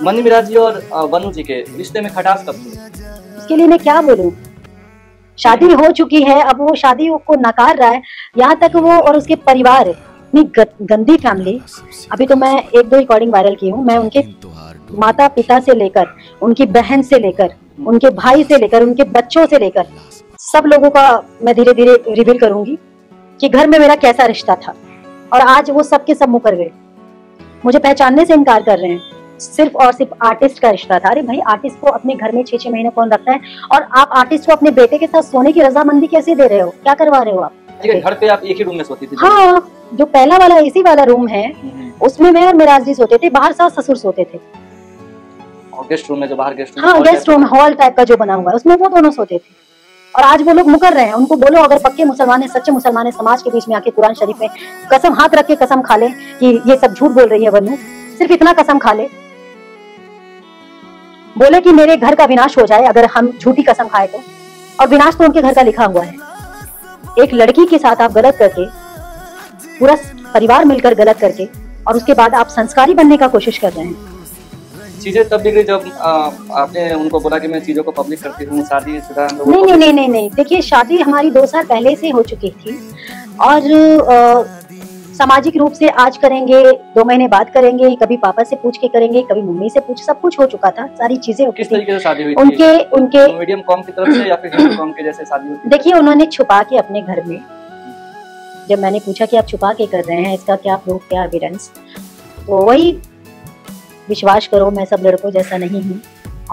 Money Miraj जी और वनु जी के रिश्ते में खटास कब थी? उसके लिए मैं क्या बोलूं, शादी हो चुकी है, अब वो शादी को नकार रहा है। यहाँ तक वो और उसके परिवार, इतनी गंदी फैमिली। अभी तो मैं 1-2 रिकॉर्डिंग वायरल की हूँ। मैं उनके माता पिता से लेकर, उनकी बहन से लेकर, उनके भाई से लेकर, उनके बच्चों से लेकर सब लोगों का मैं धीरे धीरे रिवील करूंगी कि घर में मेरा कैसा रिश्ता था। और आज वो सब के सब मुकर गए, मुझे पहचानने से इनकार कर रहे हैं। सिर्फ और सिर्फ आर्टिस्ट का रिश्ता था। अरे भाई, आर्टिस्ट को अपने घर में 6-6 महीने कौन रखता है? और आप आर्टिस्ट को अपने बेटे के साथ सोने की रजामंदी कैसे दे रहे हो? क्या करवा रहे हो आप? घर पे आप एक ही रूम में सोती थी? हाँ, जो पहला वाला एसी वाला रूम है उसमें मैं और मिराज जी सोते थे, बाहर सास ससुर सोते थे। और गेस्ट रूम में जो बाहर गेस्ट रूम, हाँ, गेस्ट रूम हॉल टाइप का जो बना हुआ है उसमें वो दोनों सोते थे। और आज वो लोग मुकर रहे हैं। उनको बोलो, अगर पक्के मुसलमान है, सच्चे मुसलमान है, समाज के बीच में आके कुरान शरीफ में कसम हाथ रख के कसम खा ले कि ये सब झूठ बोल रही है वनु, सिर्फ इतना कसम खा ले, बोले कि मेरे घर का विनाश हो जाए अगर हम झूठी कसम खाए तो। और विनाश तो उनके घर का लिखा हुआ है। एक लड़की के साथ आप गलत करके, पूरा परिवार मिलकर गलत करके, और उसके बाद आप संस्कारी बनने का कोशिश कर रहे हैं। चीजें तब बिगड़ी जब आपने उनको बोला कि मैं चीजों को पब्लिक करती हूँ, शादी शुदा लोगों नहीं नहीं नहीं नहीं नहीं, देखिए, शादी हमारी 2 साल पहले से हो चुकी थी। और सामाजिक रूप से आज करेंगे, 2 महीने बाद करेंगे, कभी पापा से पूछ के करेंगे, कभी मम्मी से पूछ, सब कुछ हो चुका था, सारी चीजें हो किस तरीके से शादी हुई उनके मीडियम कॉम की तरफ से या फिर हिंदू कॉम के जैसे शादी हुई? देखिए, उन्होंने छुपा के अपने घर में, जब मैंने पूछा कि आप छुपा के कर रहे हैं, इसका क्या प्रूफ, क्या एविडेंस, तो वही विश्वास करो, मैं सब लड़कों जैसा नहीं हूँ।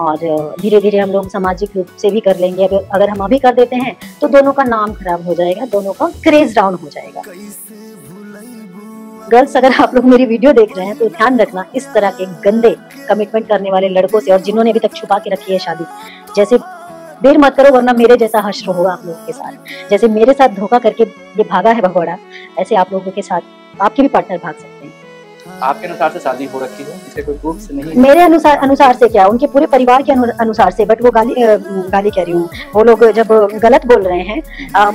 और धीरे धीरे हम लोग सामाजिक रूप से भी कर लेंगे। अगर हम अभी कर देते हैं तो दोनों का नाम खराब हो जाएगा, दोनों का क्रेज डाउन हो जाएगा। गर्ल्स, अगर आप लोग मेरी वीडियो देख रहे हैं तो ध्यान रखना, इस तरह के गंदे कमिटमेंट करने वाले लड़कों से, और जिन्होंने अभी तक छुपा के रखी है शादी, जैसे देर मत करो, वरना मेरे जैसा हश्र होगा आप लोगों के साथ। जैसे मेरे साथ धोखा करके ये भागा है भगोड़ा, ऐसे आप लोगों के साथ आपके भी पार्टनर भाग सकते हैं। आपके अनुसार से शादी हो रखी है, इसके कोई प्रूफ नहीं? मेरे अनुसार से क्या, उनके पूरे परिवार के अनुसार से। बट वो गाली कह रही हूँ, वो लोग जब गलत बोल रहे हैं,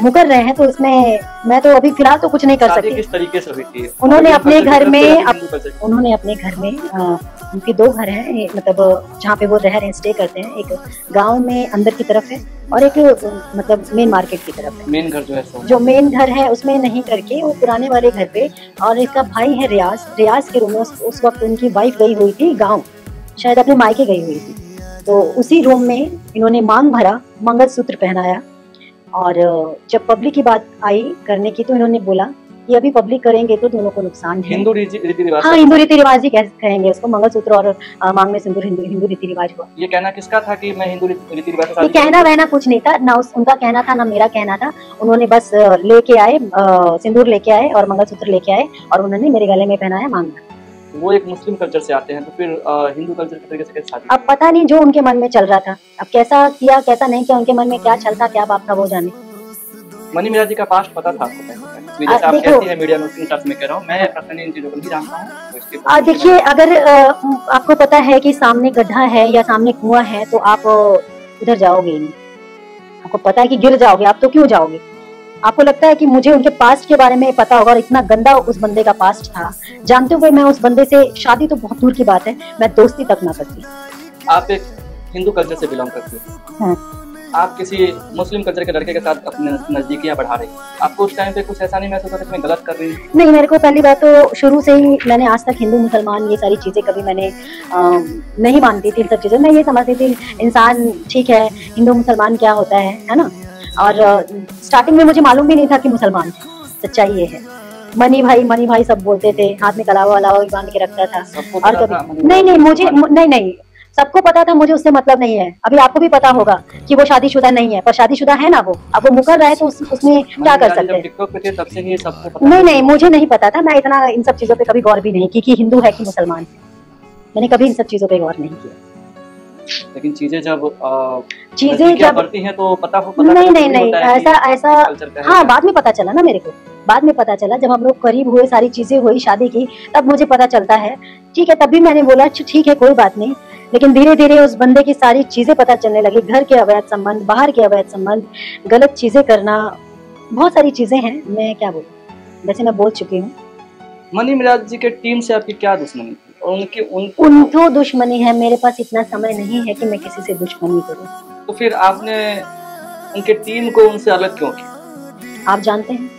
मुकर रहे हैं, तो इसमें मैं तो अभी फिलहाल तो कुछ नहीं कर सकती। किस तरीके से हुई थी? उन्होंने अपने घर में उनके 2 घर हैं, मतलब जहाँ पे वो रह रहे हैं, स्टे करते हैं। एक गाँव में अंदर की तरफ है और एक मतलब मेन मार्केट की तरफ है। मेन घर जो मेन घर है उसमें नहीं करके वो पुराने वाले घर पे। और इसका भाई है रियाज के रूम में उस वक्त उनकी वाइफ गई हुई थी गांव, शायद अपने मायके गई हुई थी, तो उसी रूम में इन्होंने मांग भरा, मंगलसूत्र पहनाया। और जब पब्लिक की बात आई करने की, तो इन्होंने बोला कि अभी पब्लिक करेंगे तो दोनों को नुकसान है। हिंदू रीति रिवाज? हाँ, हिंदू रीति रिवाज ही कहेंगे उसको। मंगलसूत्र और मांग में सिंदूर हिंदू रीति रिवाज हुआ। ये कहना किसका था कि मैं हिंदू रीति रिवाज से? कहना वहना कुछ नहीं था, ना उनका कहना था ना मेरा कहना था। उन्होंने बस लेके आए, सिंदूर लेके आए और मंगलसूत्र लेके आए, और उन्होंने मेरे गले में पहनाया मांग। वो एक मुस्लिम कल्चर से आते हैं, तो फिर हिंदू कल्चर के तरीके से कैसे शादी? अब पता नहीं जो उनके मन में चल रहा था, अब कैसा किया कैसा नहीं किया, उनके मन में क्या चलता, क्या बात था, वो जाने। मनी मिराज जी का पास्ट पता था आपको? जैसे आप कहती हैं मीडिया में, उसके हिसाब से मैं कह रहा हूँ, मैं पर्सनली इन चीजों को नहीं जानता हूँ। देखिए, अगर आपको पता है कि सामने गड्ढा है या सामने कुआं है, तो आप उधर जाओगे ही नहीं। आपको पता है कि गिर जाओगे, आप तो क्यों जाओगे? आपको लगता है कि मुझे उनके पास्ट के बारे में पता होगा, और इतना गंदा उस बंदे का पास्ट था, जानते हुए मैं उस बंदे से, शादी तो बहुत दूर की बात है, मैं दोस्ती तक ना करती। आप एक हिंदू कल्चर से बिलोंग करती हैं, आप किसी मुस्लिम कल्चर के लड़के के साथ अपने नजदीकियां बढ़ा रही, आपको उस टाइम पे कुछ ऐसा नहीं महसूस होता कि मैं गलत कर रही हूँ? नहीं, मेरे को पहली बात तो शुरू से ही, मैंने आज तक हिंदू मुसलमान ये सारी चीजें कभी मैंने नहीं मानती थी। सब चीजें मैं ये समझती थी, इंसान ठीक है, हिंदू मुसलमान क्या होता है ना। और स्टार्टिंग में मुझे मालूम भी नहीं था कि मुसलमान है, सच्चाई ये है। मनी भाई सब बोलते थे, हाथ में कलावा वलावा भी बांध के रखता था। और कभी नहीं, मुझे नहीं, सबको पता था, मुझे उससे मतलब नहीं है। अभी आपको भी पता होगा कि वो शादीशुदा नहीं है, पर शादीशुदा है ना वो। अब वो मुकर रहा है तो उसमें क्या कर सकते हैं? नहीं, मुझे नहीं पता था। मैं इतना इन सब चीजों पे कभी गौर भी नहीं की कि हिंदू है कि मुसलमान है। मैंने कभी इन सब चीजों पे गौर नहीं किया। लेकिन चीजें जब बढ़ती हैं तो पता नहीं, ऐसा हाँ, बाद में पता चला ना मेरे को। बाद में पता चला, जब हम लोग करीब हुए, सारी चीजें हुई शादी की, तब मुझे पता चलता है। ठीक है, तभी मैंने बोला ठीक है, कोई बात नहीं। लेकिन धीरे धीरे उस बंदे की सारी चीजें पता चलने लगी, घर के अवैध संबंध, बाहर के अवैध संबंध, गलत चीजें करना, बहुत सारी चीजें हैं। मैं क्या बोलूं, वैसे मैं बोल चुकी हूँ। मनी मिराज जी के टीम से आपकी क्या दुश्मनी थी उनको दुश्मनी है, मेरे पास इतना समय नहीं है कि मैं किसी से दुश्मनी करूं। तो फिर आपने उनके टीम को उनसे अलग क्यों किया? आप जानते हैं,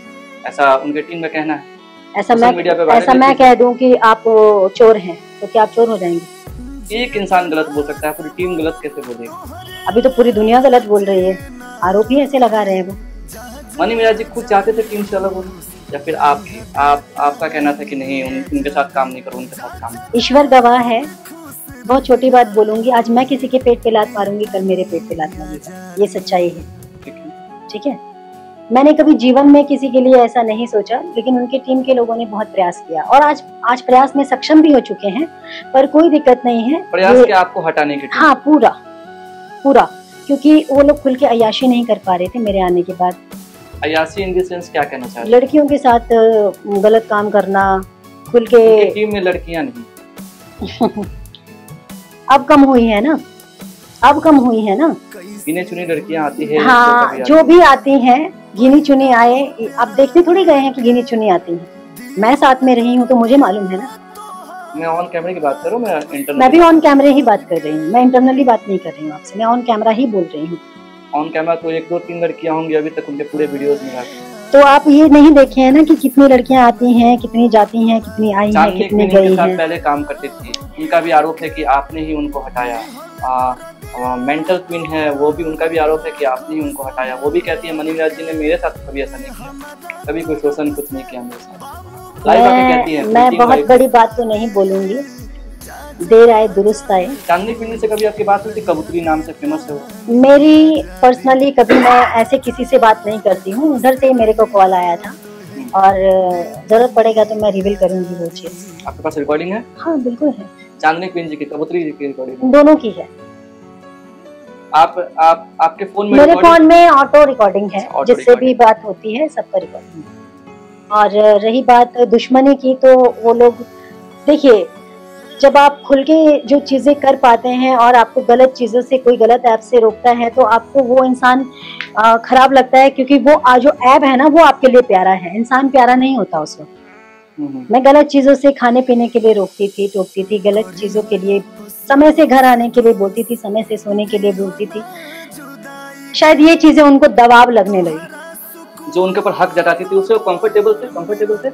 ऐसा उनके टीम में कहना है। ऐसा मैं कह दूं कि आप चोर हैं, तो क्या आप चोर हो जाएंगे? एक इंसान गलत बोल सकता है, पूरी टीम गलत कैसे बोलेगी? अभी तो पूरी दुनिया गलत बोल रही है, आरोप ही ऐसे लगा रहे हैं वो। मनी मिराज जी खुद चाहते थे टीम से अलग होना, या फिर आपका कहना था कि नहीं उनके साथ काम नहीं करो, उनके साथ काम? ईश्वर गवाह है, बहुत छोटी बात बोलूंगी, आज मैं किसी के पेट पे लात मारूंगी, कल मेरे पेट पे लात मारूंगा, ये सच्चाई है। ठीक है, मैंने कभी जीवन में किसी के लिए ऐसा नहीं सोचा, लेकिन उनकी टीम के लोगों ने बहुत प्रयास किया और आज प्रयास में सक्षम भी हो चुके हैं, पर कोई दिक्कत नहीं है। प्रयास क्या आपको हटाने के? हाँ, पूरा, क्योंकि वो लोग खुल के अय्याशी नहीं कर पा रहे थे मेरे आने के बाद। अय्याशी इन द सेंस क्या कहना चाहते? लड़कियों के साथ गलत काम करना, खुल के। टीम में लड़कियां नहीं अब कम हुई है ना, गिने चुनी लड़कियां आती है। हाँ, जो भी आती हैं गिनी चुनी आए, अब देखते थोड़ी गए हैं कि गिनी चुनी आती हैं। मैं साथ में रही हूँ तो मुझे मालूम है ना। मैं ऑन कैमरे की बात करूँ, मैं भी ऑन कैमरे ही बात कर रही हूँ, मैं इंटरनली बात नहीं कर रही हूँ आपसे, मैं ऑन कैमरा ही बोल रही हूँ। ऑन कैमरा तो 1-2-3 लड़कियां होंगी अभी तक उनके पूरे वीडियोस में। तो आप ये नहीं देखे हैं ना कि कितनी लड़कियां आती हैं, कितनी जाती हैं, कितनी आई हैं, कितनी गई हैं। पहले काम करती थी, उनका भी आरोप है कि आपने ही उनको हटाया। मेंटल क्वीन है, वो भी उनका भी आरोप है कि आपने ही उनको हटाया। वो भी कहती है मनी मिराज जी ने मेरे साथ कभी ऐसा नहीं किया, कभी कोई शोषण कुछ नहीं किया मेरे साथ। मैं बहुत बड़ी बात तो नहीं बोलूंगी, देर आए दुरुस्त आए। चांदनी पिंडी से कभी आपकी बात हुई थी? कबूतरी नाम से फेमस है मेरी पर्सनली कभी मैं ऐसे किसी से बात नहीं करती हूँ, उधर से मेरे को कॉल आया था और जरूरत पड़ेगा तो मैं रिवील करूंगी वो चीज। आपके पास रिकॉर्डिंग है? हाँ बिल्कुल है, चांदनी पिंडी की, कबूतरी जी की रिकॉर्डिंग दोनों की है। आपके फोन में? मेरे फोन में ऑटो रिकॉर्डिंग है, जिससे भी बात होती है सबका रिकॉर्डिंग है। और रही बात दुश्मनी की, तो वो लोग देखिए, जब आप खुल के जो चीजें कर पाते हैं और आपको गलत चीजों से, कोई गलत ऐप से रोकता है, तो आपको वो इंसान खराब लगता है, क्योंकि वो जो ऐप है ना वो आपके लिए प्यारा है, इंसान प्यारा नहीं होता उस वक्त। मैं गलत चीजों से खाने पीने के लिए रोकती थी, टोकती थी, गलत चीजों के लिए समय से घर आने के लिए बोलती थी, समय से सोने के लिए बोलती थी। शायद ये चीजें उनको दबाव लगने लगी। जो उनके ऊपर हक जताती थी उससे कंफर्टेबल थे।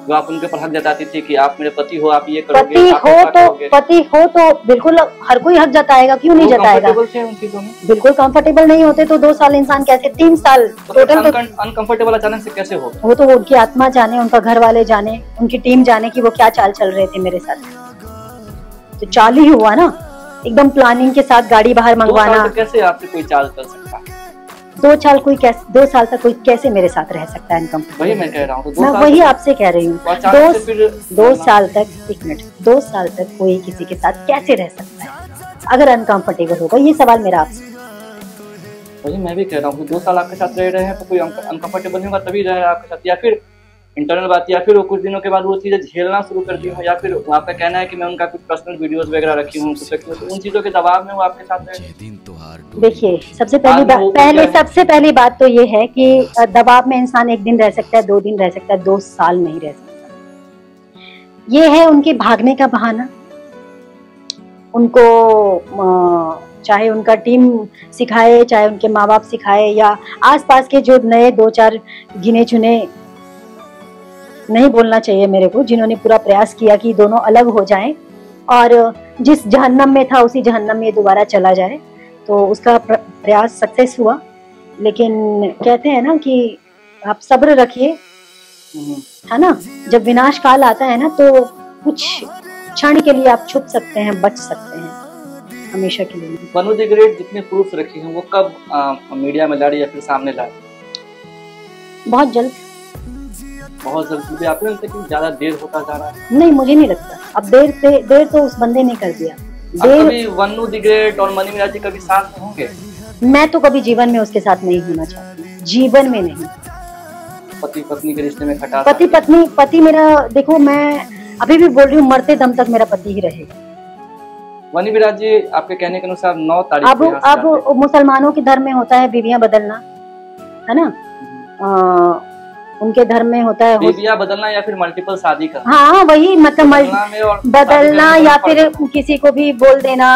जो आप उनके ऊपर हक जताती थी कि आप मेरे पति हो, आप ये करोगे, पति हो तो बिल्कुल हर कोई हक जताएगा, क्यों नहीं जताएगा? उन चीजों में बिल्कुल कंफर्टेबल नहीं होते तो 2 साल इंसान कैसे, 3 साल टोटल अनकंफर्टेबल अचानक से कैसे होगा? वो तो उनकी आत्मा जाने, उनका घर वाले जाने, उनकी टीम जाने कि वो क्या चाल चल रहे थे मेरे साथ। तो चाल ही हुआ ना, एकदम प्लानिंग के साथ गाड़ी बाहर मंगवाना। कैसे आपसे कोई चाल चल सकता है? 2 साल तक कोई कैसे मेरे साथ रह सकता है इनकम्फर्टेबल? वही मैं कह रहा हूँ, मैं वही आपसे कह रही हूँ। 2 साल तक, 1 मिनट, 2 साल तक कोई किसी के साथ कैसे रह सकता है अगर अनकम्फर्टेबल होगा? ये सवाल मेरा आपसे। वही मैं भी कह रहा हूँ, 2 साल आपके साथ रह रहे हैं तो कोई अनकम्फर्टेबल नहीं होगा तभी रह रहा है आपके साथ, या फिर इंटरनल बात, या फिर वो कुछ दिनों के बाद वो चीजें झेलना शुरू कर दी हो, या फिर आपका कहना है कि मैं उनका कुछ पर्सनल वीडियोस वगैरह रखी हूँ, तो उन चीजों के दबाव में वो आपके साथ रहे। देखिए, सबसे पहली बात तो ये है कि दबाव में इंसान 1 दिन रह सकता है, 2 दिन रह सकता है, 2 साल नहीं रह सकता। ये है उनके भागने का बहाना। उनको चाहे उनका टीम सिखाए, चाहे उनके माँ बाप सिखाए, या आसपास के जो नए 2-4 गिने चुने, नहीं बोलना चाहिए मेरे को, जिन्होंने पूरा प्रयास किया कि दोनों अलग हो जाएं और जिस जहन्नम में था उसी जहन्नम में दोबारा चला जाए, तो उसका प्रयास सक्सेस हुआ। लेकिन कहते हैं ना कि आप सब्र रखिए, है ना, जब विनाश काल आता है ना तो कुछ क्षण के लिए आप छुप सकते हैं, बच सकते हैं, हमेशा के लिए। वनु द ग्रेट जितने प्रूफ रखे हैं वो कब मीडिया में लाए या फिर सामने लाए? बहुत जल्द। भी आपको लगता है कि ज्यादा देर होता जा रहा है? नहीं, मुझे नहीं लगता। अब देर तो उस बंदे ने कर दिया। कभी वनु द ग्रेट और मनी मिराज जी कभी साथ में होंगे? मैं तो कभी जीवन में उसके साथ नहीं होना चाहती, जीवन में नहीं। पति पत्नी के रिश्ते में खटास, पति मेरा, देखो मैं अभी भी बोल रही हूँ, मरते दम तक मेरा पति ही रहेगा। मनी मिराज जी आपके कहने के अनुसार 9 तारीख अब मुसलमानों के धर्म में होता है बीवियां बदलना, है ना। उनके धर्म में होता है बीवियां बदलना या फिर मल्टीपल शादी करना। हाँ वही मतलब बदलना या फिर किसी को भी बोल देना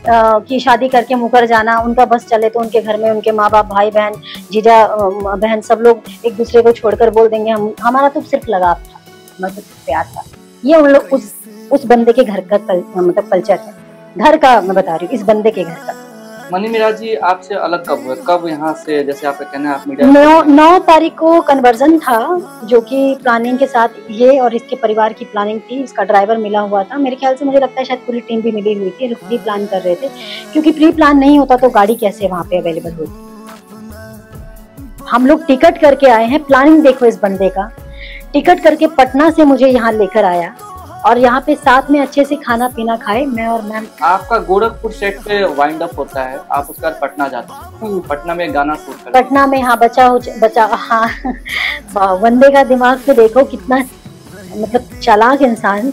कि शादी करके मुकर जाना, उनका बस चले तो उनके घर में उनके माँ बाप, भाई बहन, जीजा बहन सब लोग एक दूसरे को छोड़कर बोल देंगे हम, हमारा तो सिर्फ लगाव था, मतलब प्यार था। ये उन लोग उस बंदे के घर का मतलब कल्चर है, घर का मैं बता रही हूँ, इस बंदे के घर का। मनी मिराज जी आपसे अलग कब हुए, कब यहाँ से, जैसे आपका कहना है आप मीडिया 9 तारीख को कन्वर्जन था, जो कि प्लानिंग के साथ ये और इसके परिवार की प्लानिंग थी। इसका ड्राइवर मिला हुआ था, मेरे ख्याल से मुझे लगता है शायद पूरी टीम भी मिली हुई थी, प्री प्लान कर रहे थे, क्योंकि प्री प्लान नहीं होता तो गाड़ी कैसे वहाँ पे अवेलेबल होती। हम लोग टिकट करके आए हैं, प्लानिंग देखो इस बंदे का, टिकट करके पटना से मुझे यहाँ लेकर आया और यहाँ पे साथ में अच्छे से खाना पीना खाए, मैं और मैम। आपका गोरखपुर सेट पे वाइंड अप होता है, आप उसके बाद पटना जाते हैं, पटना में गाना शूट करते हैं। पटना में हाँ बचा हाँ बंदे का दिमाग तो देखो कितना मतलब चालाक इंसान।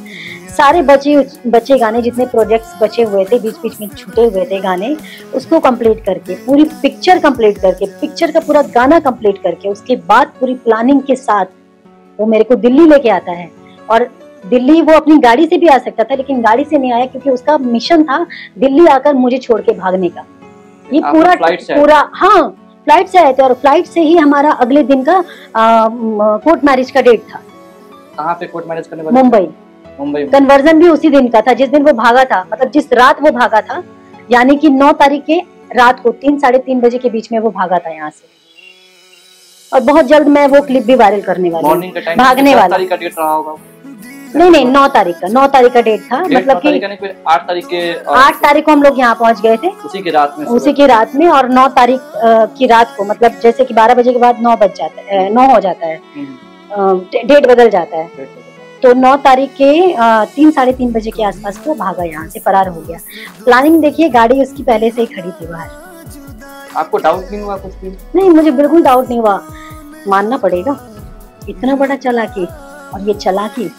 सारे बचे गाने, जितने प्रोजेक्ट्स बचे हुए थे, बीच बीच में छूटे हुए थे गाने, उसको कंप्लीट करके, पूरी पिक्चर कंप्लीट करके, पिक्चर का पूरा गाना कंप्लीट करके, उसके बाद पूरी प्लानिंग के साथ वो मेरे को दिल्ली लेके आता है। और दिल्ली वो अपनी गाड़ी से भी आ सकता था, लेकिन गाड़ी से नहीं आया क्योंकि उसका मिशन था दिल्ली आकर मुझे छोड़ के भागने का। ये पूरा हाँ फ्लाइट से आए थे, और फ्लाइट से ही हमारा अगले दिन का कोर्ट मैरिज का डेट था। कहाँ पे कोर्ट मैरिज करने वाले? मुंबई। कन्वर्जन भी उसी दिन का था जिस दिन वो भागा था, मतलब जिस रात वो भागा था, यानी कि 9 तारीख के रात को 3 साढ़े 3 बजे के बीच में वो भागा था यहाँ से। और बहुत जल्द मैं वो क्लिप भी वायरल करने वाली हूँ, भागने वाला। 10 तारीख का डेट रहा होगा? नहीं 9 तारीख का डेट था, मतलब कि 8 तारीख को हम लोग यहाँ पहुँच गए थे, उसी की रात में। और 9 तारीख की रात को, मतलब जैसे कि 12 बजे के बाद 9 बज जाता है, 9 हो जाता है, डेट बदल जाता है। तो 9 तारीख के 3 साढ़े 3 बजे के आसपास वो भागा, यहाँ से फरार हो गया। प्लानिंग देखिए, गाड़ी उसकी पहले से ही खड़ी थी बाहर। आपको डाउट नहीं हुआ कुछ भी? नहीं, मुझे बिल्कुल डाउट नहीं हुआ। मानना पड़ेगा, इतना बड़ा चालाकी, और ये चालाकी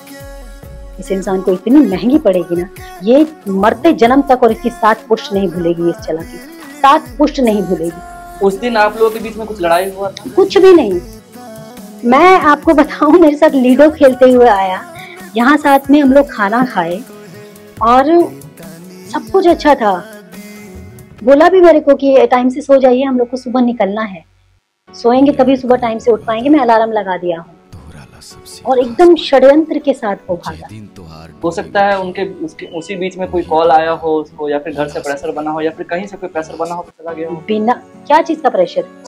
इस इंसान को इतनी महंगी पड़ेगी ना, ये मरते जन्म तक और इसकी 7 पुष्ट नहीं भूलेगी, इस चालाकी 7 पुष्ट नहीं भूलेगी। उस दिन आप लोगों के बीच में कुछ लड़ाई हुआ था? कुछ भी नहीं। मैं आपको बताऊं, मेरे साथ लूडो खेलते हुए आया, यहाँ साथ में हम लोग खाना खाए और सब कुछ अच्छा था। बोला भी मेरे को कि टाइम से सो जाइए, हम लोग को सुबह निकलना है, सोएंगे तभी सुबह टाइम से उठ पाएंगे, मैं अलार्म लगा दिया हूँ। और एकदम षड्यंत्र के साथ वो भागा। हो सकता है उसी बीच में कोई कॉल आया हो उसको, या फिर घर से प्रेशर बना हो, या फिर कहीं से कोई प्रेशर बना हो तो चला गया हो। बिना क्या चीज का प्रेशर?